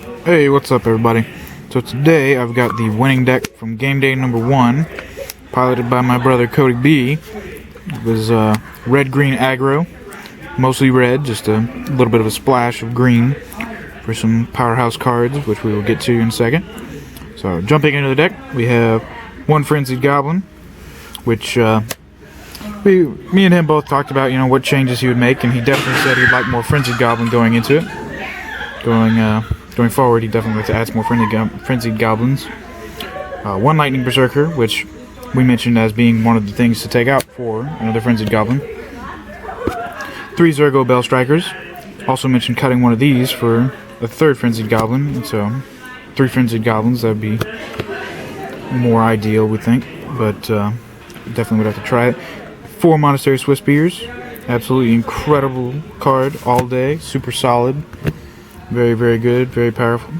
Hey, what's up everybody? So today I've got the winning deck from game day number 1, piloted by my brother Cody B. It was red-green aggro, mostly red, just a little bit of a splash of green for some powerhouse cards, which we will get to in a second. So jumping into the deck, we have one frenzied goblin, which me and him both talked about, what changes he would make, and he definitely said he'd like more frenzied goblin going into it. Going forward, he definitely likes to add some more frenzied goblins. One Lightning Berserker, which we mentioned as being one of the things to take out for another frenzied goblin. 3 Zurgo Bellstrikers. Also mentioned cutting one of these for a third frenzied goblin. So 3 frenzied goblins, that would be more ideal, we think. But definitely would have to try it. 4 Monastery Swiftspears. Absolutely incredible card all day. Super solid. Very, very good. Very powerful.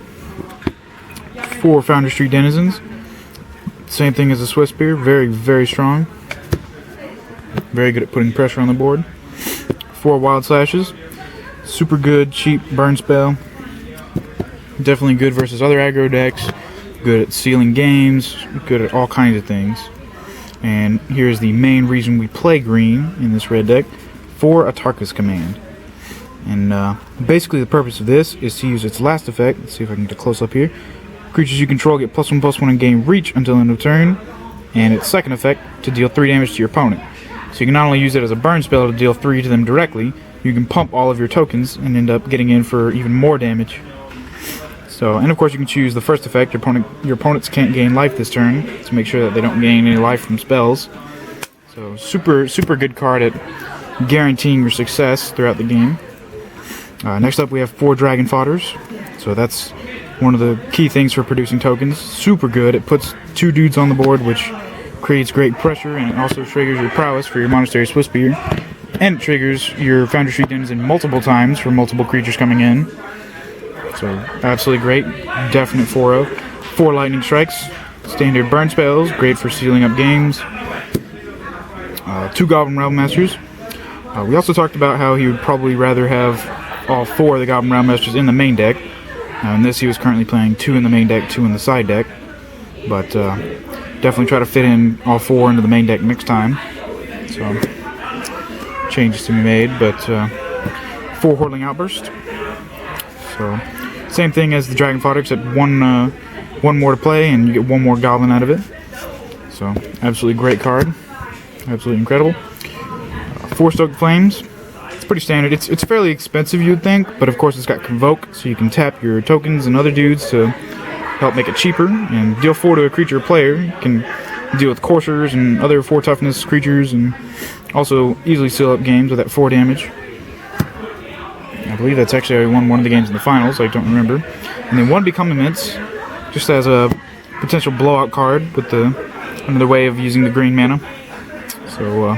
4 Foundry Denizens. Same thing as the Swiftspear. Very, very strong. Very good at putting pressure on the board. 4 Wild Slashes. Super good, cheap burn spell. Definitely good versus other aggro decks. Good at sealing games. Good at all kinds of things. And here's the main reason we play green in this red deck. 4 Atarka's Command. And basically the purpose of this is to use its last effect. Let's see if I can get a close up here. Creatures you control get +1/+1 and gain reach until end of turn. And its second effect, to deal 3 damage to your opponent. So you can not only use it as a burn spell to deal 3 to them directly, you can pump all of your tokens and end up getting in for even more damage. So, and of course you can choose the first effect. Your opponents can't gain life this turn, to make sure that they don't gain any life from spells. So super, super good card at guaranteeing your success throughout the game. Next up we have 4 Dragon Fodders. So that's one of the key things for producing tokens. Super good. It puts 2 dudes on the board, which creates great pressure, and it also triggers your prowess for your Monastery Swiftspear. And it triggers your Foundry Denizen multiple times for multiple creatures coming in. So absolutely great. Definite 4-0. 4 Lightning Strikes. Standard burn spells. Great for sealing up games. 2 Goblin Rabblemasters. We also talked about how he would probably rather have all 4 of the Goblin Rabblemasters in the main deck. In this he was currently playing 2 in the main deck, 2 in the side deck. But definitely try to fit in all 4 into the main deck next time. So changes to be made, but 4 Hordeling Outburst. So same thing as the Dragon Fodder, except one more to play and you get 1 more goblin out of it. So absolutely great card. Absolutely incredible. 4 Stoke the Flames. It's pretty standard. It's fairly expensive, you'd think, but of course it's got Convoke, so you can tap your tokens and other dudes to help make it cheaper, and deal 4 to a creature or player. You can deal with coursers and other 4 toughness creatures, and also easily seal up games with that 4 damage. I believe that's actually how we won one of the games in the finals, I don't remember. And then 1 Become Immense, just as a potential blowout card with another way of using the green mana. So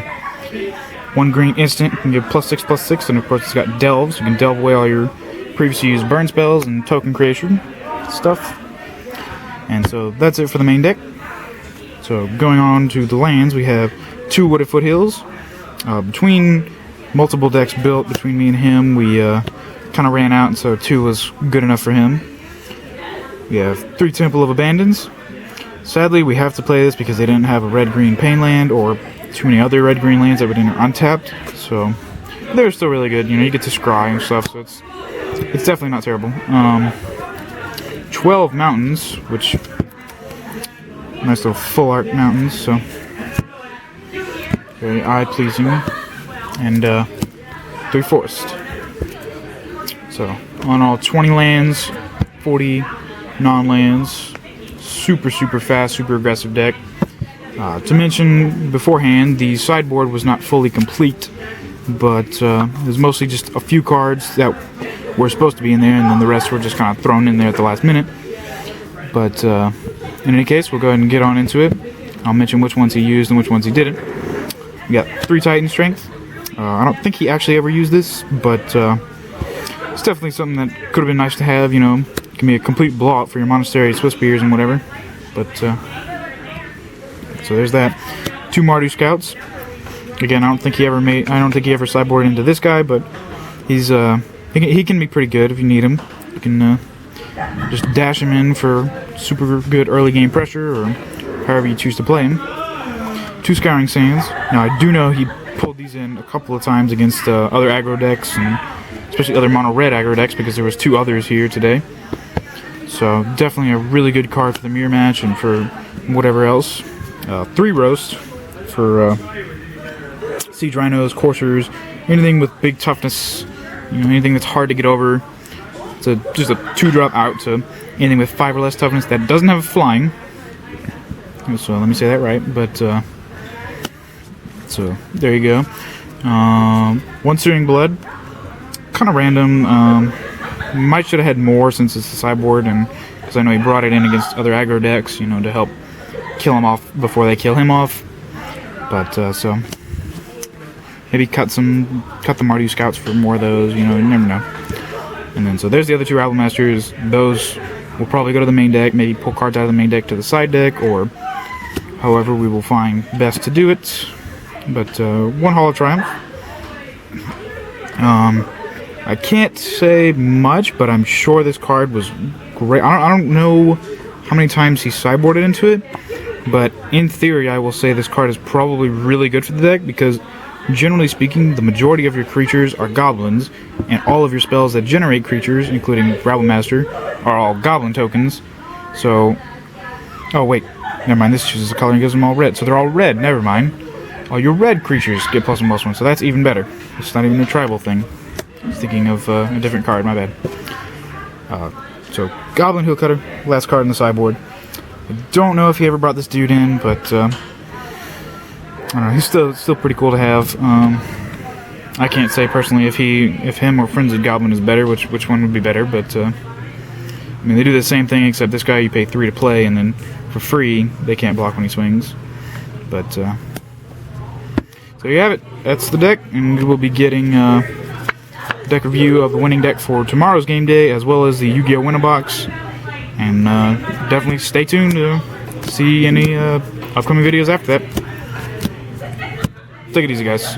1 green instant can give +6/+6, and of course it's got delves. You can delve away all your previously used burn spells and token creation stuff. And so that's it for the main deck. So going on to the lands, we have 2 Wooded Foothills. Between multiple decks built between me and him, we kind of ran out, and so 2 was good enough for him. We have 3 Temple of Abandons. Sadly, we have to play this because they didn't have a red-green pain land or too many other red-green lands that were untapped. So they're still really good. You get to scry and stuff, so it's definitely not terrible. 12 Mountains, which nice little full art mountains, so very eye-pleasing. And 3 Forest. So on all 20 lands, 40 non-lands. Super, super fast, super aggressive deck. To mention beforehand, the sideboard was not fully complete, but it was mostly just a few cards that were supposed to be in there, and then the rest were just kind of thrown in there at the last minute. But in any case, we'll go ahead and get on into it. I'll mention which ones he used and which ones he didn't. We got 3 Titan Strength. I don't think he actually ever used this, but it's definitely something that could have been nice to have. It can be a complete blowout for your Monastery Swiftspears and whatever. But so there's that. 2 Mardu Scouts. Again, I don't think he ever sideboarded into this guy, but he's he can be pretty good if you need him. You can just dash him in for super good early game pressure, or however you choose to play him. 2 Scouring Sands. Now I do know he pulled these in a couple of times against other aggro decks, and especially other mono red aggro decks, because there was 2 others here today. So definitely a really good card for the mirror match and for whatever else. 3 roast for siege rhinos, coursers, anything with big toughness, anything that's hard to get over. It's just a 2-drop out to anything with 5 or less toughness that doesn't have flying. So let me say that right, but so there you go. 1 Searing Blood, kind of random. Might should have had more since it's the sideboard, and because I know he brought it in against other aggro decks, to help kill him off before they kill him off. But so maybe cut the Mardu Scouts for more of those. You never know. And then so there's the other 2 Rabblem-masters. Those will probably go to the main deck. Maybe pull cards out of the main deck to the side deck, or however we will find best to do it. But 1 Hall of Triumph. I can't say much, but I'm sure this card was great. I don't know how many times he sideboarded into it, but in theory I will say this card is probably really good for the deck, because generally speaking, the majority of your creatures are goblins, and all of your spells that generate creatures, including Rabblemaster, are all goblin tokens. So, oh wait, never mind, this chooses a color and gives them all red, so they're all red, never mind. All your red creatures get +1/+1, so that's even better. It's not even a tribal thing. I was thinking of a different card, my bad. So, Goblin Heelcutter, last card in the sideboard. I don't know if he ever brought this dude in, but I don't know, he's still pretty cool to have. I can't say personally if him or Frenzied Goblin is better, which one would be better, but I mean, they do the same thing, except this guy you pay 3 to play, and then for free they can't block when he swings. But so you have it. That's the deck, and we'll be getting deck review of the winning deck for tomorrow's game day, as well as the Yu-Gi-Oh! Win-A-Box. And definitely stay tuned to see any upcoming videos after that. Take it easy, guys.